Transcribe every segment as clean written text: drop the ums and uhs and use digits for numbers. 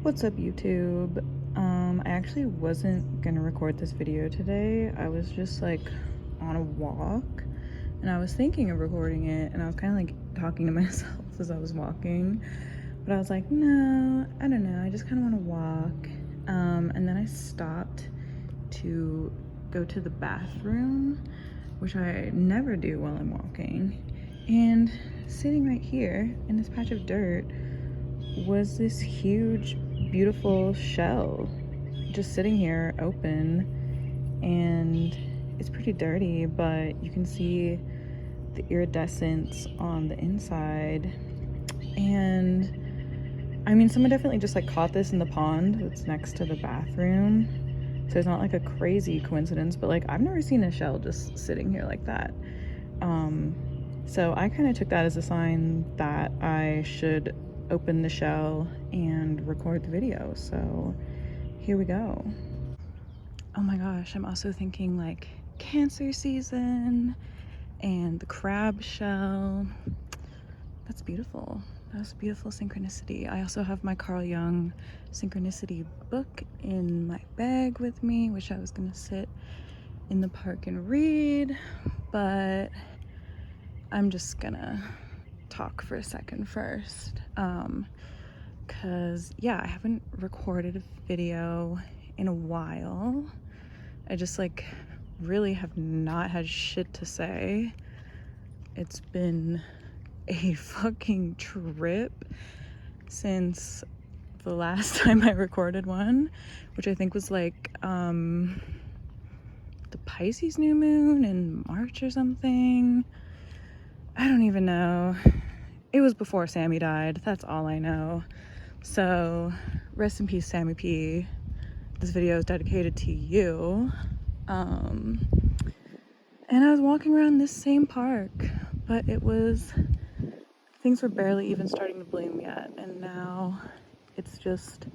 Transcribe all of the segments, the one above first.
What's up, YouTube? I actually wasn't gonna record this video today. I was just like on a walk and I was thinking of recording it, and I was kind of like talking to myself as I was walking, but I was like, no, I don't know, I just kind of want to walk. And then I stopped to go to the bathroom, which I never do while I'm walking, and sitting right here in this patch of dirt was this huge, beautiful shell just sitting here open, and it's pretty dirty, but you can see the iridescence on the inside. And I mean, someone definitely just like caught this in the pond that's next to the bathroom, so it's not like a crazy coincidence, but like I've never seen a shell just sitting here like that. So I kind of took that as a sign that I should open the shell and record the video. So here we go. Oh my gosh, I'm also thinking like Cancer season and the crab shell. That's beautiful. That's beautiful synchronicity. I also have my Carl Jung synchronicity book in my bag with me, which I was gonna sit in the park and read, but I'm just gonna talk for a second first, because yeah, I haven't recorded a video in a while. I just like really have not had shit to say. It's been a fucking trip since the last time I recorded one, which I think was like the Pisces new moon in March or something. I don't even know. It was before Sammy died. That's all I know. So rest in peace, Sammy P. This video is dedicated to you. And I was walking around this same park, but things were barely even starting to bloom yet, and now it's just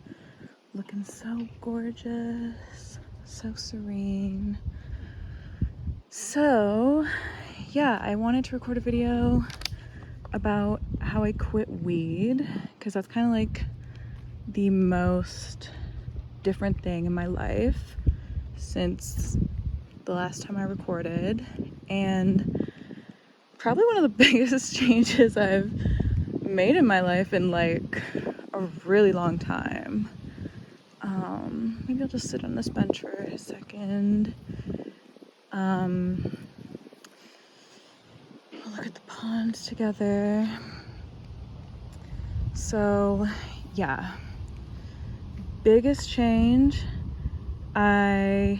looking so gorgeous, so serene. So yeah, I wanted to record a video about how I quit weed, because that's kind of like the most different thing in my life since the last time I recorded, and probably one of the biggest changes I've made in my life in like a really long time. Maybe I'll just sit on this bench for a second. Look at the ponds together. So yeah, biggest change. I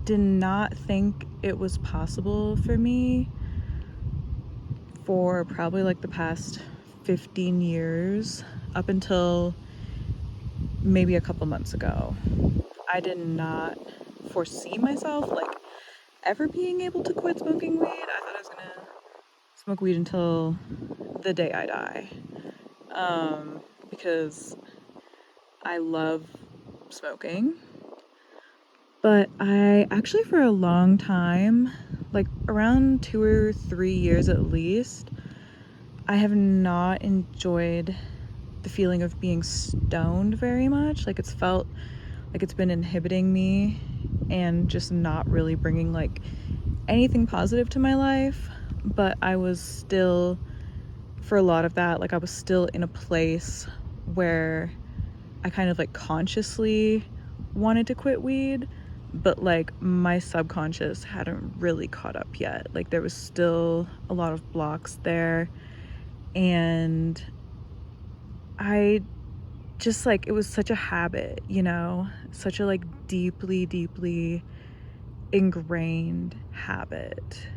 did not think it was possible for me for probably like the past 15 years, up until maybe a couple months ago. I did not foresee myself like ever being able to quit smoking weed. I thought I was gonna smoke weed until the day I die, because I love smoking. But I actually, for a long time, like around 2 or 3 years at least, I have not enjoyed the feeling of being stoned very much. Like, it's felt like it's been inhibiting me and just not really bringing like anything positive to my life. But I was still, for a lot of that, like I was still in a place where I kind of like consciously wanted to quit weed, but like my subconscious hadn't really caught up yet. Like there was still a lot of blocks there, and I just like, it was such a habit, such a like deeply ingrained habit.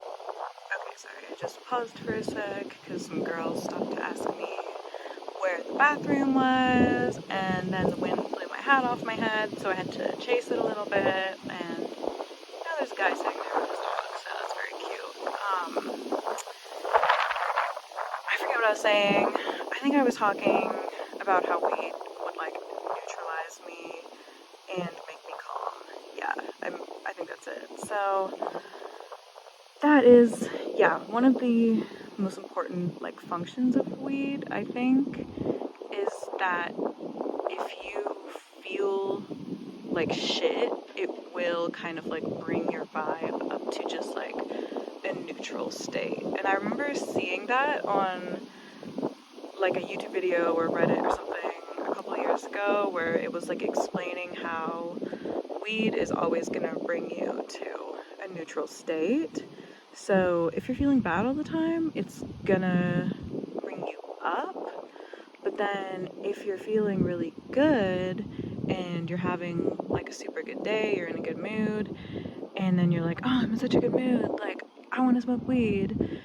Okay, sorry, I just paused for a sec because some girls stopped to ask me where the bathroom was, and then the wind blew my hat off my head, so I had to chase it a little bit. And now there's a guy sitting there with his dog, so that's very cute. I forget what I was saying. I think I was talking about how weed would like neutralize me and make me calm. Yeah, I think that's it. So that is, yeah, one of the most important like functions of weed, I think, is that if you feel like shit, it will kind of like bring your vibe up to just like a neutral state. And I remember seeing that on like a YouTube video or Reddit or something a couple of years ago, where it was like explaining how weed is always gonna bring you to a neutral state. So if you're feeling bad all the time, it's gonna bring you up. But then if you're feeling really good and you're having like a super good day, you're in a good mood, and then you're like, oh, I'm in such a good mood, like I want to smoke weed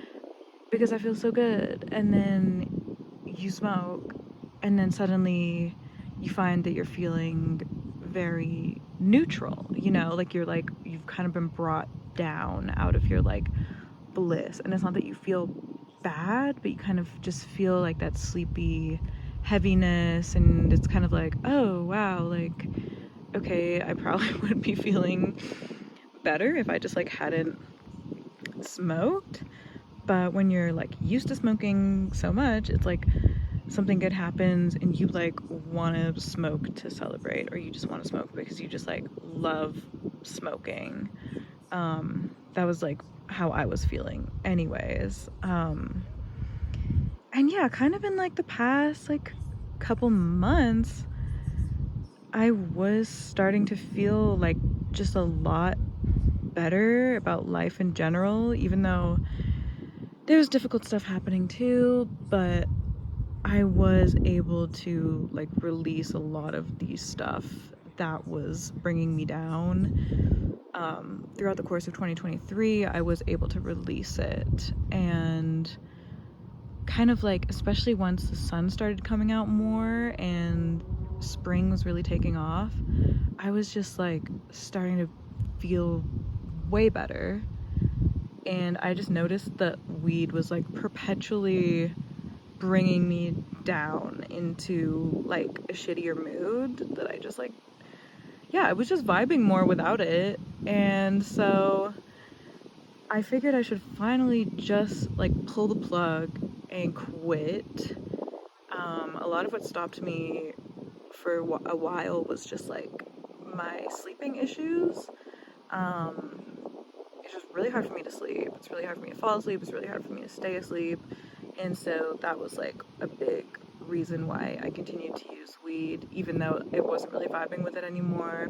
because I feel so good. And then you smoke, and then suddenly you find that you're feeling very neutral, you know, like you've kind of been brought down out of your like bliss. And it's not that you feel bad, but you kind of just feel like that sleepy heaviness, and it's kind of like, oh wow, like okay, I probably would be feeling better if I just like hadn't smoked. But when you're like used to smoking so much, it's like something good happens and you like want to smoke to celebrate, or you just want to smoke because you just like love smoking. That was like how I was feeling anyways. And yeah, kind of in like the past like couple months, I was starting to feel like just a lot better about life in general, even though there's difficult stuff happening too, but I was able to like release a lot of the stuff that was bringing me down. Throughout the course of 2023, I was able to release it, and kind of like, especially once the sun started coming out more and spring was really taking off, I was just like starting to feel way better. And I just noticed that weed was like perpetually bringing me down into like a shittier mood that I just like, yeah, I was just vibing more without it. And so I figured I should finally just like pull the plug and quit. A lot of what stopped me for a while was just like my sleeping issues. It's just really hard for me to sleep. It's really hard for me to fall asleep. It's really hard for me to stay asleep. And so that was like a big reason why I continued to use weed, even though it wasn't really vibing with it anymore.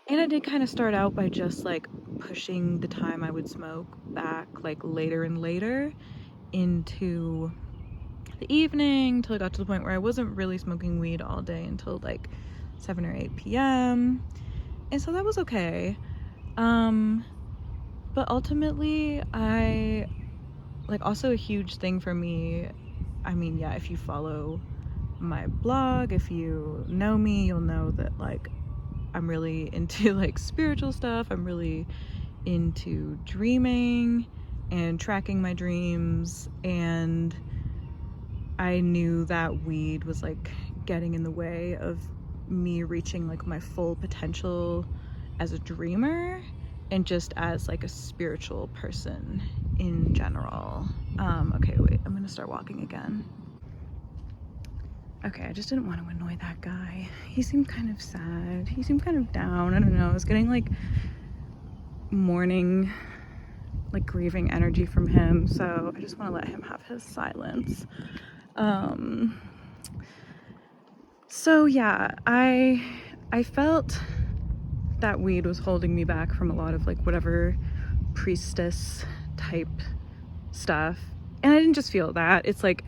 And I did kind of start out by just like pushing the time I would smoke back like later and later into the evening, till I got to the point where I wasn't really smoking weed all day until like 7 or 8 p.m. And so that was okay. But ultimately, I like, also a huge thing for me, I mean, yeah, if you follow my blog, if you know me, you'll know that like I'm really into like spiritual stuff. I'm really into dreaming and tracking my dreams, and I knew that weed was like getting in the way of me reaching like my full potential as a dreamer and just as like a spiritual person in general. Okay, wait, I'm gonna start walking again. Okay, I just didn't want to annoy that guy. He seemed kind of sad. He seemed kind of down. I don't know. I was getting like mourning, like grieving energy from him. So I just want to let him have his silence. So yeah, I felt that weed was holding me back from a lot of like whatever priestess type stuff. And I didn't just feel that. It's like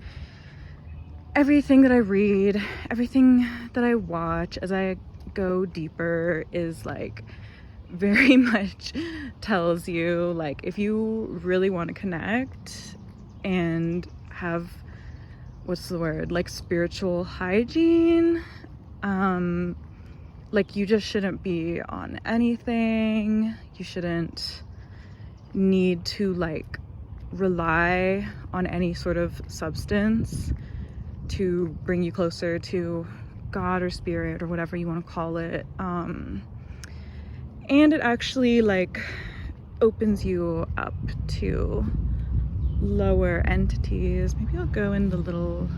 everything that I read, everything that I watch as I go deeper is like very much tells you like, if you really want to connect and have, what's the word, like spiritual hygiene, like you just shouldn't be on anything. You shouldn't need to like rely on any sort of substance to bring you closer to God or spirit or whatever you want to call it. And it actually like opens you up to lower entities. Maybe I'll go in the little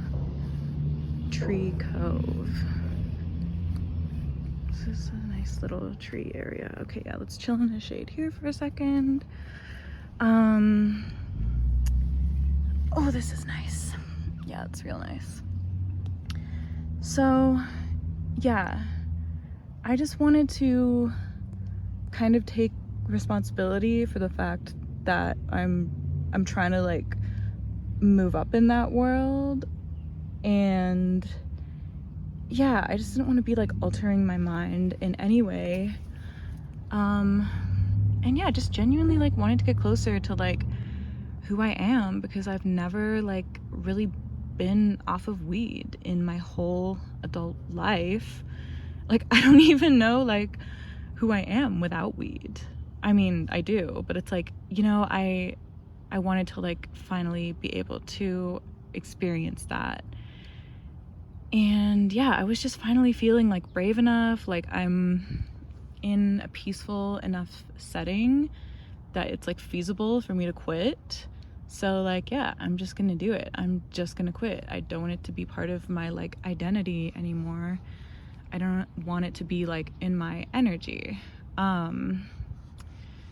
tree cove. this is a nice little tree area. Okay, yeah, let's chill in the shade here for a second. Oh, this is nice. Yeah, it's real nice. So, yeah, I just wanted to kind of take responsibility for the fact that I'm trying to like move up in that world, and yeah, I just didn't want to be like altering my mind in any way. And yeah, just genuinely like wanted to get closer to like who I am, because I've never like really been off of weed in my whole adult life. Like, I don't even know like who I am without weed. I mean, I do, but it's like, you know, I wanted to like finally be able to experience that. And yeah, I was just finally feeling like brave enough, like I'm in a peaceful enough setting that it's like feasible for me to quit. So like, yeah, I'm just gonna do it. I'm just gonna quit. I don't want it to be part of my like identity anymore. I don't want it to be like in my energy.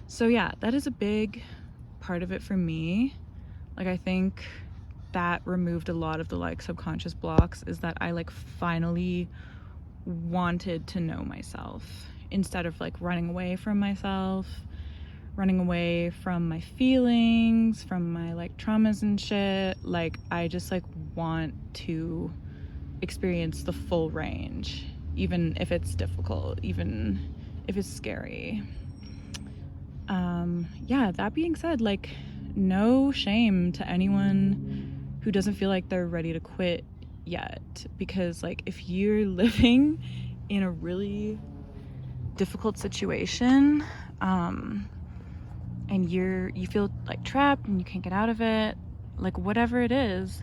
So yeah, that is a big part of it for me. Like, I think that removed a lot of the like subconscious blocks, is that I like finally wanted to know myself instead of like running away from myself, running away from my feelings, from my like traumas and shit. Like, I just like want to experience the full range, even if it's difficult, even if it's scary. Yeah, that being said, like, no shame to anyone who doesn't feel like they're ready to quit yet, because like if you're living in a really difficult situation, and you feel like trapped and you can't get out of it, like whatever it is,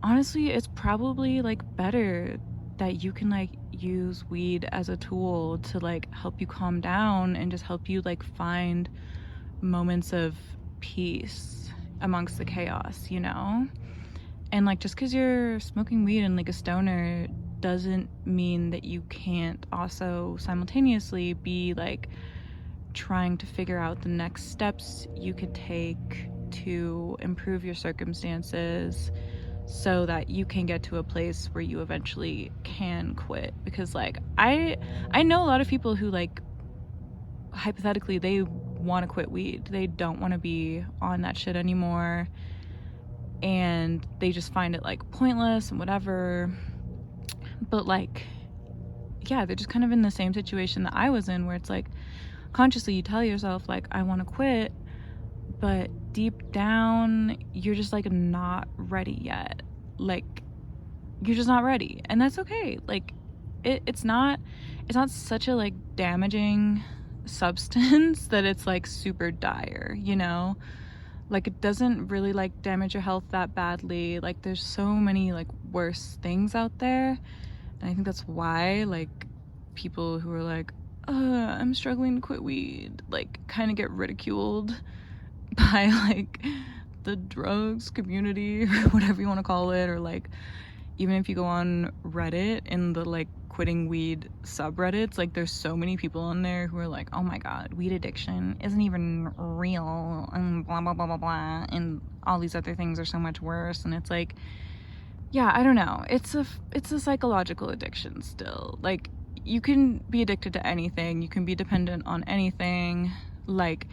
honestly, it's probably like better that you can like use weed as a tool to like help you calm down and just help you like find moments of peace amongst the chaos, you know? And like, just because you're smoking weed and like a stoner doesn't mean that you can't also simultaneously be like trying to figure out the next steps you could take to improve your circumstances so that you can get to a place where you eventually can quit. Because like I know a lot of people who like hypothetically they want to quit weed, they don't want to be on that shit anymore, and they just find it like pointless and whatever. But like, yeah, they're just kind of in the same situation that I was in, where it's like consciously you tell yourself like I want to quit, but deep down you're just like not ready yet. Like, you're just not ready, and that's okay. Like, it's not such a like damaging substance that it's like super dire, you know? Like, it doesn't really like damage your health that badly. Like, there's so many like worse things out there, and I think that's why like people who are like, I'm struggling to quit weed, like kind of get ridiculed by like the drugs community or whatever you want to call it. Or like, even if you go on Reddit, in the like quitting weed subreddits, like there's so many people on there who are like, oh my god, weed addiction isn't even real, and blah blah blah blah blah, and all these other things are so much worse. And it's like, yeah, I don't know, it's a psychological addiction still. Like, you can be addicted to anything, you can be dependent on anything. Like,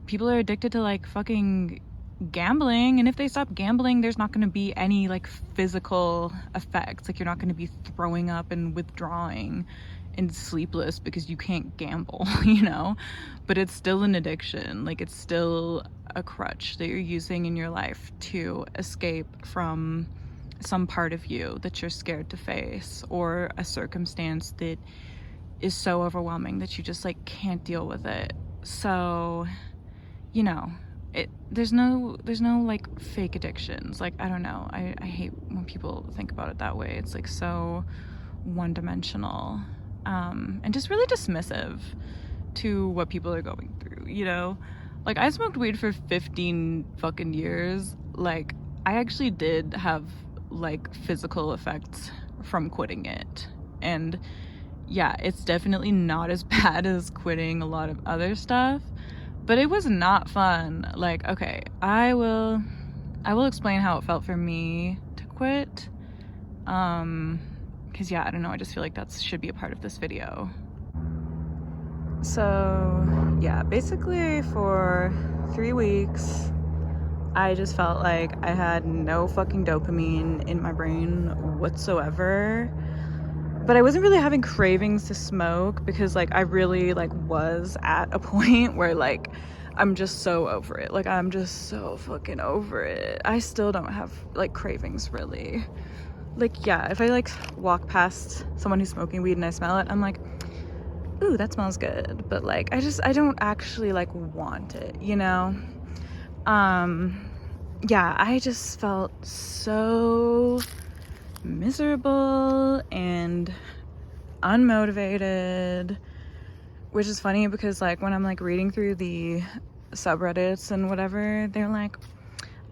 people are addicted to like fucking gambling, and if they stop gambling, there's not going to be any like physical effects. Like, you're not going to be throwing up and withdrawing and sleepless because you can't gamble, you know? But it's still an addiction. Like, it's still a crutch that you're using in your life to escape from some part of you that you're scared to face, or a circumstance that is so overwhelming that you just like can't deal with it. So, you know, there's no like fake addictions. Like, I don't know, I hate when people think about it that way. It's like so one-dimensional, and just really dismissive to what people are going through, you know? Like, I smoked weed for 15 fucking years. Like, I actually did have like physical effects from quitting it, and yeah, it's definitely not as bad as quitting a lot of other stuff, but it was not fun. Like, okay, I will explain how it felt for me to quit. Because yeah, I don't know, I just feel like that should be a part of this video. So yeah, basically for 3 weeks, I just felt like I had no fucking dopamine in my brain whatsoever. But I wasn't really having cravings to smoke because like I really like was at a point where like I'm just so over it. Like I'm just so fucking over it. I still don't have like cravings really. Like yeah, if I like walk past someone who's smoking weed and I smell it, I'm like, ooh, that smells good. But like I don't actually like want it, you know? Yeah, I just felt so miserable and unmotivated, which is funny because like when I'm like reading through the subreddits and whatever, they're like,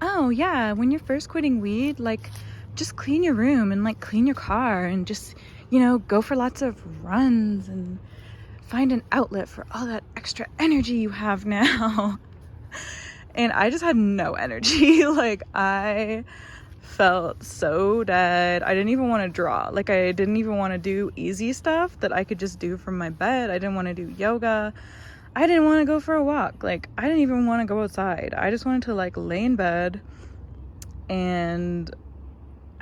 oh yeah, when you're first quitting weed, like just clean your room and like clean your car and just, you know, go for lots of runs and find an outlet for all that extra energy you have now. And I just had no energy. Like I felt so dead. I didn't even want to draw. Like I didn't even want to do easy stuff that I could just do from my bed. I didn't want to do yoga. I didn't want to go for a walk. Like I didn't even want to go outside. I just wanted to like lay in bed and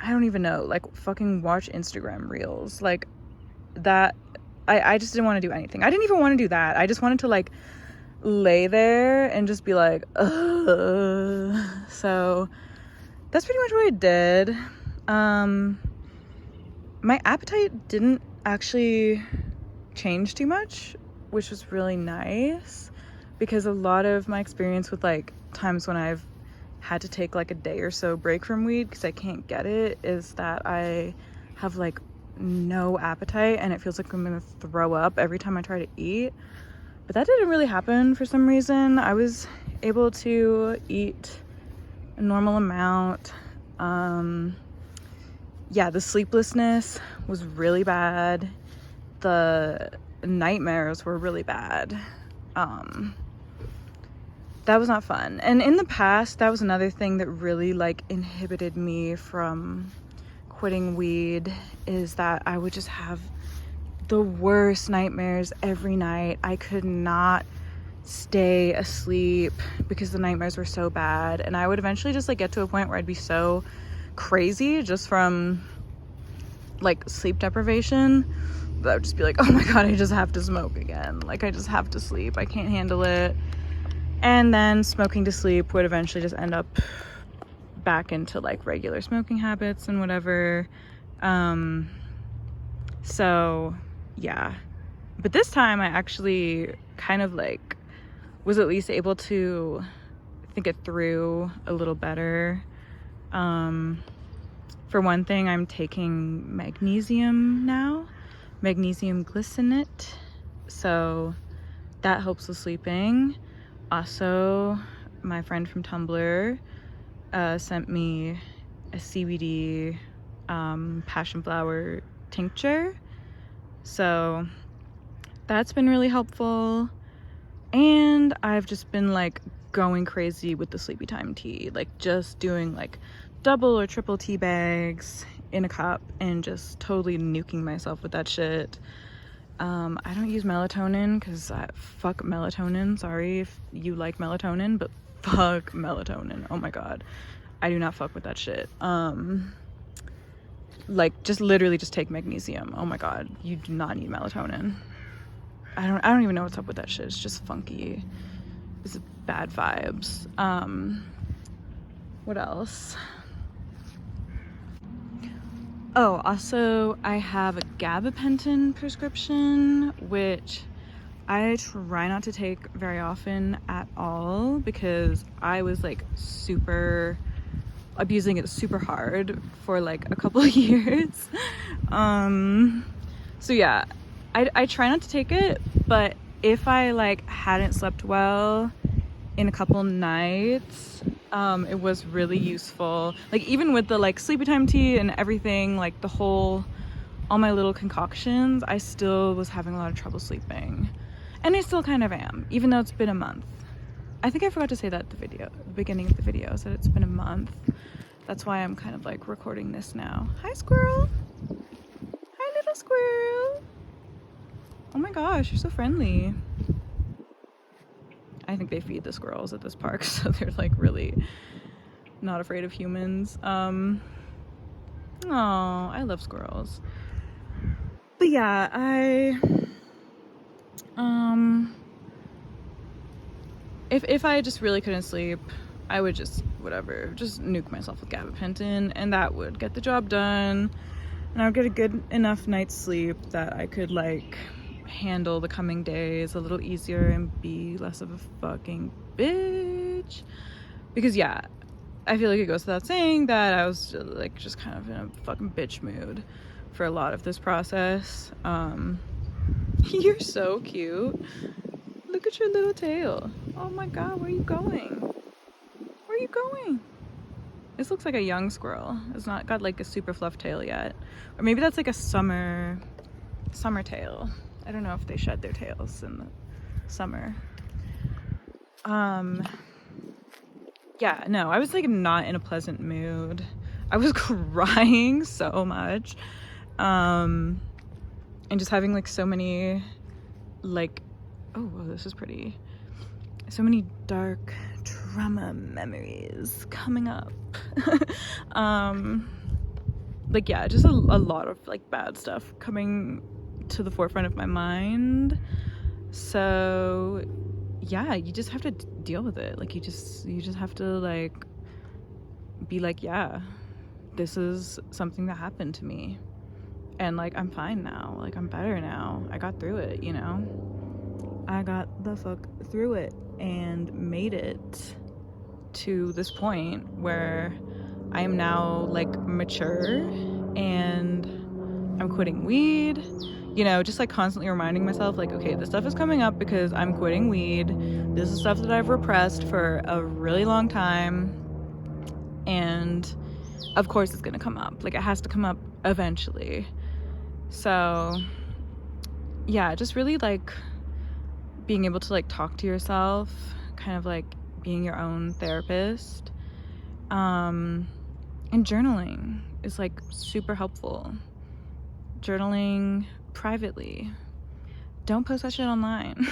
I don't even know, like fucking watch Instagram reels. Like that, I just didn't want to do anything. I didn't even want to do that. I just wanted to like lay there and just be like, ugh. So that's pretty much what I did. My appetite didn't actually change too much, which was really nice because a lot of my experience with like times when I've had to take like a day or so break from weed because I can't get it is that I have like no appetite and it feels like I'm gonna throw up every time I try to eat. But that didn't really happen for some reason. I was able to eat a normal amount. Yeah, the sleeplessness was really bad. The nightmares were really bad. That was not fun. And in the past, that was another thing that really like inhibited me from quitting weed, is that I would just have the worst nightmares every night. I could not stay asleep because the nightmares were so bad, and I would eventually just like get to a point where I'd be so crazy just from like sleep deprivation that I would just be like, oh my god, I just have to smoke again. Like I just have to sleep. I can't handle it. And then smoking to sleep would eventually just end up back into like regular smoking habits and whatever. So yeah, but this time I actually kind of like was at least able to think it through a little better. For one thing, I'm taking magnesium now, magnesium glycinate, so that helps with sleeping. Also, my friend from Tumblr sent me a CBD passion flower tincture, so that's been really helpful. And I've just been like going crazy with the sleepy time tea, like just doing like double or triple tea bags in a cup and just totally nuking myself with that shit. I don't use melatonin because fuck melatonin. Sorry if you like melatonin, but fuck melatonin. Oh my god, I do not fuck with that shit. Like just literally just take magnesium. Oh my god, you do not need melatonin. I don't even know what's up with that shit. It's just funky. It's bad vibes. What else? Oh, also I have a gabapentin prescription, which I try not to take very often at all because I was like super abusing it super hard for like a couple of years. So yeah, I try not to take it, but if I like hadn't slept well in a couple nights, it was really useful. Like even with the like sleepy time tea and everything, like the whole all my little concoctions, I still was having a lot of trouble sleeping. And I still kind of am, even though it's been a month. I think I forgot to say that at the beginning of the video, that it's been a month. That's why I'm kind of like recording this now. Hi, Squirrel. Hi, little Squirrel. Oh my gosh, you're so friendly. I think they feed the squirrels at this park, so they're like really not afraid of humans. Oh, I love squirrels. But yeah, if I just really couldn't sleep, I would just just nuke myself with gabapentin, and that would get the job done, and I would get a good enough night's sleep that I could like handle the coming days a little easier and be less of a fucking bitch. Because yeah, I feel like it goes without saying that I was like just kind of in a fucking bitch mood for a lot of this process. You're so cute. Look at your little tail. Oh my god, where are you going? Where are you going? This looks like a young squirrel. It's not got like a super fluff tail yet. Or maybe that's like a summer tail. I don't know if they shed their tails in the summer. Yeah, no, I was like not in a pleasant mood. I was crying so much. And just having like so many like, oh, whoa, this is pretty. So many dark trauma memories coming up. Like yeah, just a lot of like bad stuff coming to the forefront of my mind. So yeah, you just have to deal with it. Like you just have to like be like, yeah, this is something that happened to me, and like I'm fine now, like I'm better now, I got through it, you know, I got the fuck through it and made it to this point where I am now like mature, and I'm quitting weed, you know, just like constantly reminding myself like, okay, this stuff is coming up because I'm quitting weed. This is stuff that I've repressed for a really long time, and of course it's gonna come up. Like it has to come up eventually. So yeah, just really like being able to like talk to yourself, kind of like being your own therapist. And journaling is like super helpful. Journaling privately. Don't post that shit online.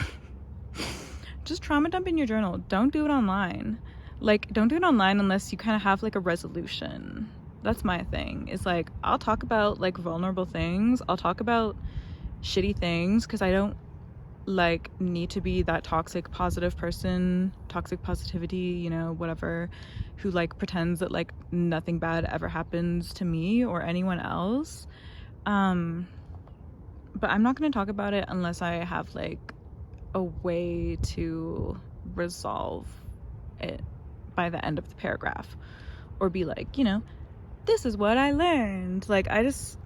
Just trauma dump in your journal. Don't do it online. Like, don't do it online unless you kind of have like a resolution. That's my thing. It's like, I'll talk about like vulnerable things. I'll talk about shitty things because I don't like need to be that toxic positive person, toxic positivity, you know, whatever, who like pretends that like nothing bad ever happens to me or anyone else. But I'm not going to talk about it unless I have like a way to resolve it by the end of the paragraph, or be like, you know, this is what I learned. Like, I just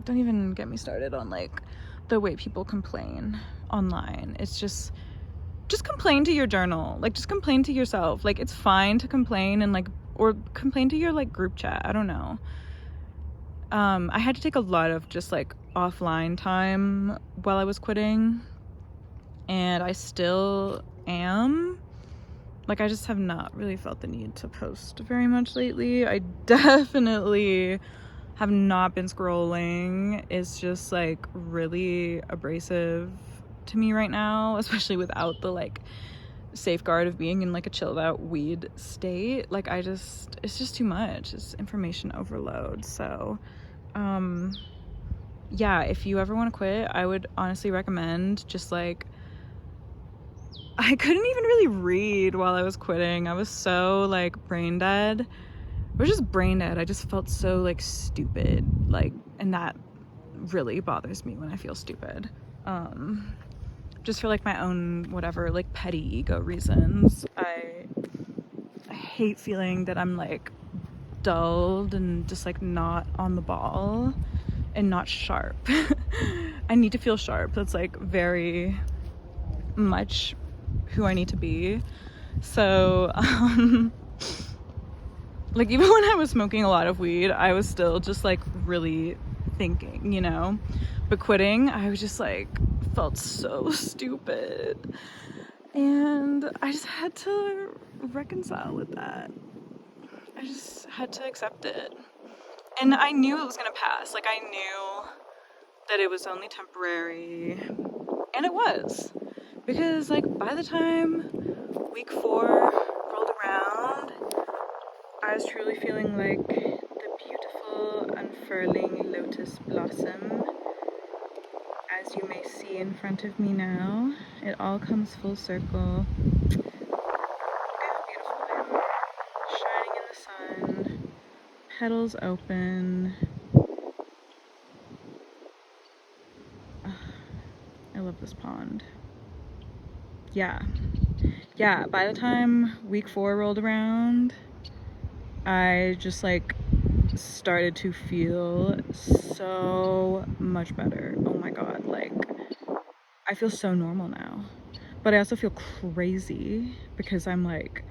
don't even get me started on like the way people complain online. It's just complain to your journal. Like, just complain to yourself. Like, it's fine to complain, and like, or complain to your like group chat. I don't know. I had to take a lot of just like offline time while I was quitting, and I still am. Like, I just have not really felt the need to post very much lately. I definitely have not been scrolling. It's just like really abrasive to me right now, especially without the like safeguard of being in like a chilled out weed state. Like, it's just too much. It's information overload. So yeah, if you ever want to quit, I would honestly recommend just like, I couldn't even really read while I was quitting. I was so like brain dead. I was just brain dead. I just felt so like stupid, like, and that really bothers me when I feel stupid. Just for like my own whatever, like petty ego reasons. I hate feeling that I'm like dulled and just like not on the ball and not sharp. I need to feel sharp. That's like very much who I need to be. So like, even when I was smoking a lot of weed, I was still just like really thinking, you know? But quitting, I was just like, felt so stupid. And I just had to reconcile with that. I just had to accept it. And I knew it was gonna pass. Like, I knew that it was only temporary. And it was. Because, like, by the time week 4 rolled around, I was truly feeling like the beautiful unfurling lotus blossom. As you may see in front of me now, it all comes full circle. Look how beautiful they are. Shining in the sun, petals open. I love this pond. Yeah, by the time week 4 rolled around, I just like started to feel so much better. Oh my god, like I feel so normal now. But I also feel crazy because I'm like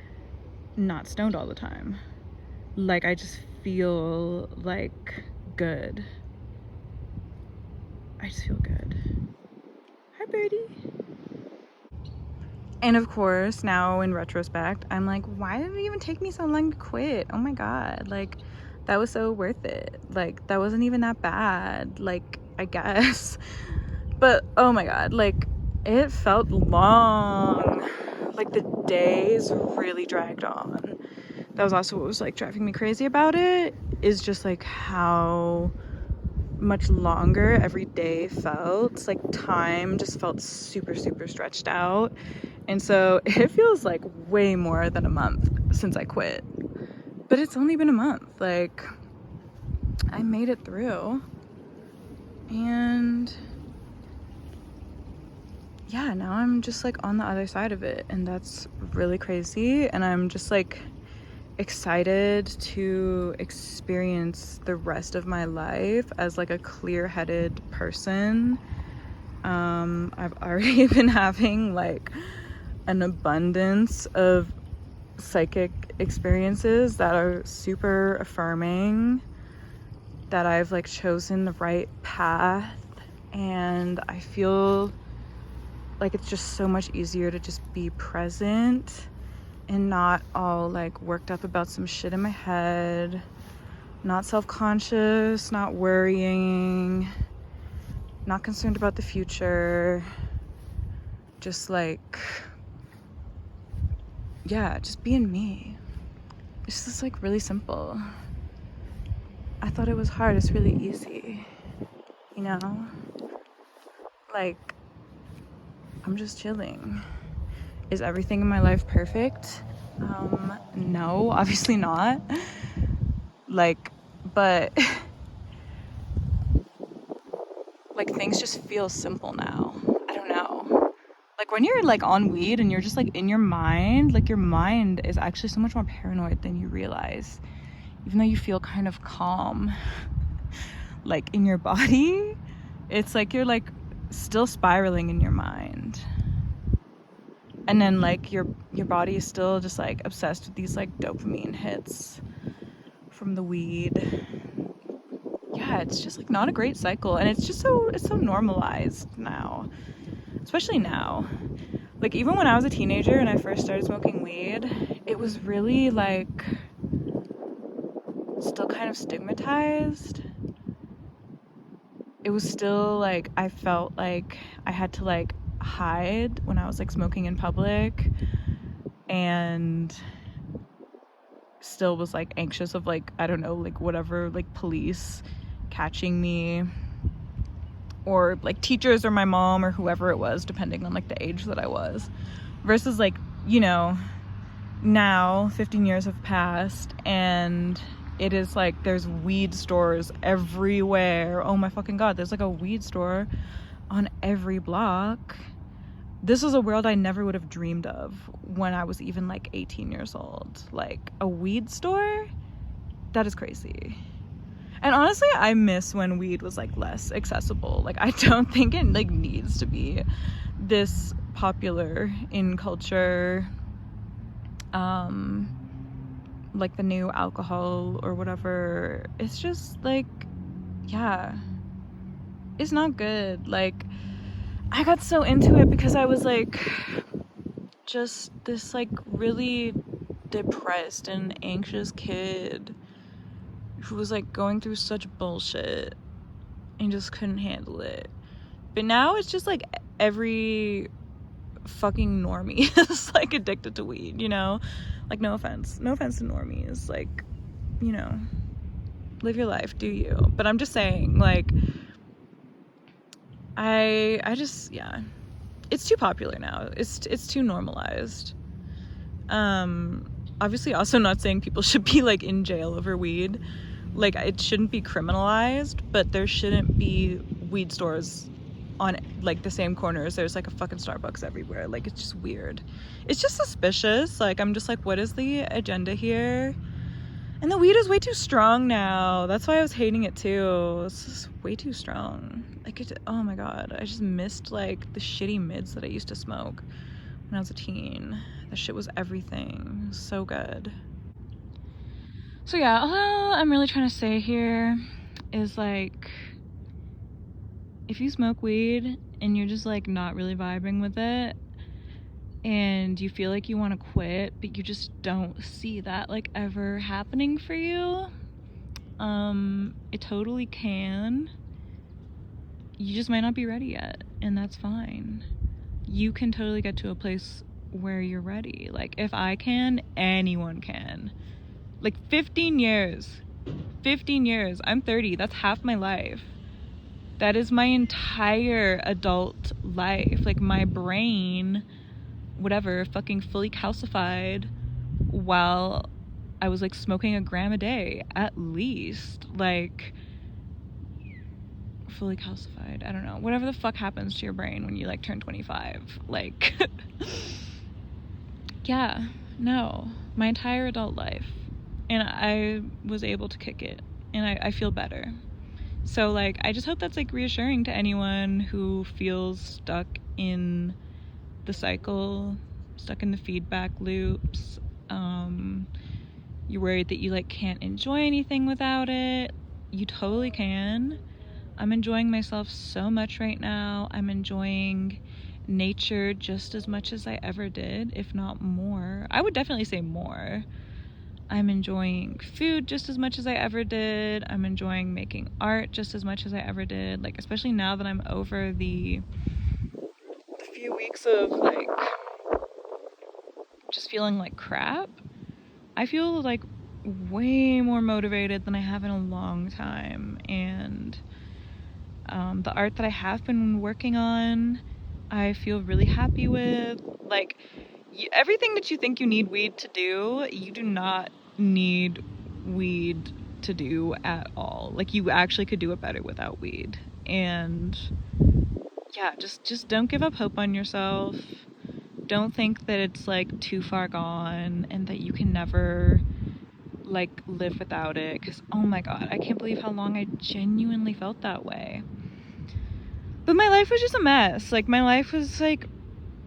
not stoned all the time. Like I just feel like good. I just feel good. Hi, birdie. And of course, now in retrospect, I'm like, why did it even take me so long to quit? Oh my god, like that was so worth it. Like that wasn't even that bad, like I guess. But oh my god, like it felt long. Like the days really dragged on. That was also what was like driving me crazy about it, is just like how much longer every day felt. Like time just felt super stretched out. And so it feels like way more than a month since I quit. But it's only been a month. Like I made it through. And yeah, now I'm just like on the other side of it, and that's really crazy. And I'm just like excited to experience the rest of my life as like a clear-headed person. I've already been having like an abundance of psychic experiences that are super affirming, that I've like chosen the right path, and I feel like it's just so much easier to just be present and not all like worked up about some shit in my head, not self-conscious, not worrying, not concerned about the future, just like, yeah, just being me. It's just like really simple. I thought it was hard. It's really easy, you know? Like, I'm just chilling. Is everything in my life perfect? No, obviously not. Like, but like things just feel simple now. I don't know. Like when you're like on weed and you're just like in your mind, like your mind is actually so much more paranoid than you realize. Even though you feel kind of calm, like in your body, it's like you're like still spiraling in your mind. And then like your body is still just like obsessed with these like dopamine hits from the weed. Yeah, it's just like not a great cycle, and it's so normalized now, especially now. Like even when I was a teenager and I first started smoking weed, it was really like still kind of stigmatized. It was still like I felt like I had to like hide when I was like smoking in public, and still was like anxious of like, I don't know, like whatever, like police catching me, or like teachers or my mom or whoever it was, depending on like the age that I was. Versus like, you know, now 15 years have passed and it is like there's weed stores everywhere. Oh my fucking god, there's like a weed store on every block. This is a world I never would have dreamed of when I was even like 18 years old. Like a weed store? That is crazy. And honestly, I miss when weed was like less accessible. Like I don't think it like needs to be this popular in culture. Like the new alcohol or whatever. It's just like yeah, it's not good. Like, I got so into it because I was like just this like really depressed and anxious kid who was like going through such bullshit and just couldn't handle it. But now it's just like every fucking normie is like addicted to weed, you know? Like, no offense to normies, like, you know, live your life, do you? But I'm just saying, like, I just, yeah, it's too popular now. It's too normalized. Obviously also not saying people should be like in jail over weed. Like, it shouldn't be criminalized, but there shouldn't be weed stores on like the same corners. There's like a fucking Starbucks everywhere. Like, it's just weird. It's just suspicious. Like, I'm just like, what is the agenda here? And the weed is way too strong now. That's why I was hating it too. It's just way too strong. Like, oh my god, I just missed like the shitty mids that I used to smoke when I was a teen. That shit was everything. It was so good. So yeah, all I'm really trying to say here is like, if you smoke weed and you're just like not really vibing with it and you feel like you want to quit but you just don't see that like ever happening for you, it totally can. You just might not be ready yet, and that's fine. You can totally get to a place where you're ready. Like, if I can, anyone can. Like, 15 years, I'm 30, that's half my life. That is my entire adult life. Like, my brain, whatever, fucking fully calcified while I was like smoking a gram a day at least. Like, fully calcified, I don't know, whatever the fuck happens to your brain when you like turn 25. Like, yeah, no, my entire adult life, and I was able to kick it, and I feel better. So like, I just hope that's like reassuring to anyone who feels stuck in the cycle, stuck in the feedback loops. You're worried that you like can't enjoy anything without it. You totally can. I'm enjoying myself so much right now. I'm enjoying nature just as much as I ever did, if not more. I would definitely say more. I'm enjoying food just as much as I ever did. I'm enjoying making art just as much as I ever did. Like, especially now that I'm over the few weeks of like just feeling like crap, I feel like way more motivated than I have in a long time. And the art that I have been working on, I feel really happy with. Like, everything that you think you need weed to do, you do not need weed to do at all. Like, you actually could do it better without weed. And yeah, just don't give up hope on yourself. Don't think that it's like too far gone and that you can never like live without it, because oh my god, I can't believe how long I genuinely felt that way. But my life was just a mess. Like, my life was like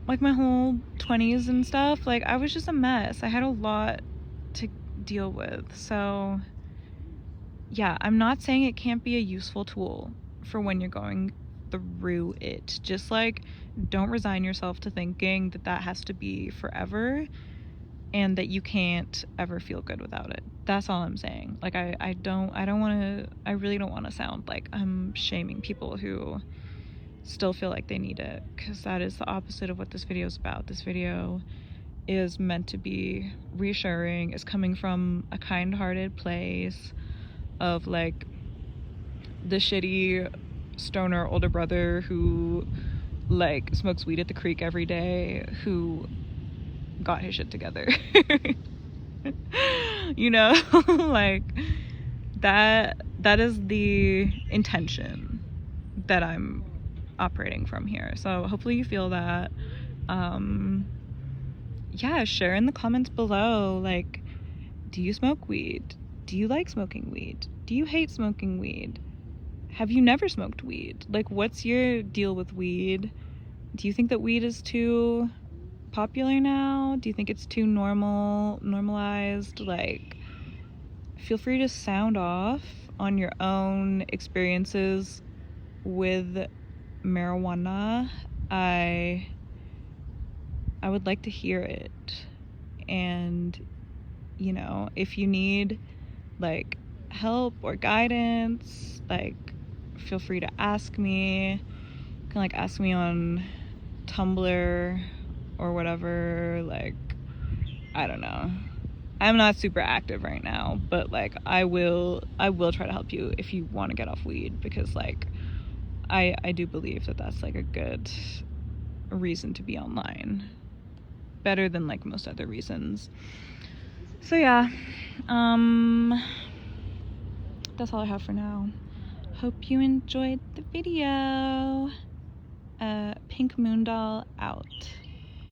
my whole 20s and stuff, like, I was just a mess. I had a lot to deal with. So yeah, I'm not saying it can't be a useful tool for when you're going through it. Just like, don't resign yourself to thinking that that has to be forever and that you can't ever feel good without it. That's all I'm saying. Like, I really don't want to sound like I'm shaming people who still feel like they need it, because that is the opposite of what this video is about. This video is meant to be reassuring, is coming from a kind-hearted place of like the shitty stoner older brother who like smokes weed at the creek every day, who got his shit together. You know, like, that is the intention that I'm operating from here. So hopefully you feel that. Yeah, share in the comments below, like, do you smoke weed? Do you like smoking weed? Do you hate smoking weed? Have you never smoked weed? Like, what's your deal with weed? Do you think that weed is too popular now? Do you think it's too normalized? Like, feel free to sound off. on your own experiences with marijuana, I would like to hear it. And, you know, if you need like help or guidance, like feel free to ask me. You can like ask me on Tumblr or whatever. Like, I don't know. I'm not super active right now, but like I will try to help you if you want to get off weed, because like I do believe that that's like a good reason to be online, better than like most other reasons. So yeah, that's all I have for now. Hope you enjoyed the video. Pink Moondoll out.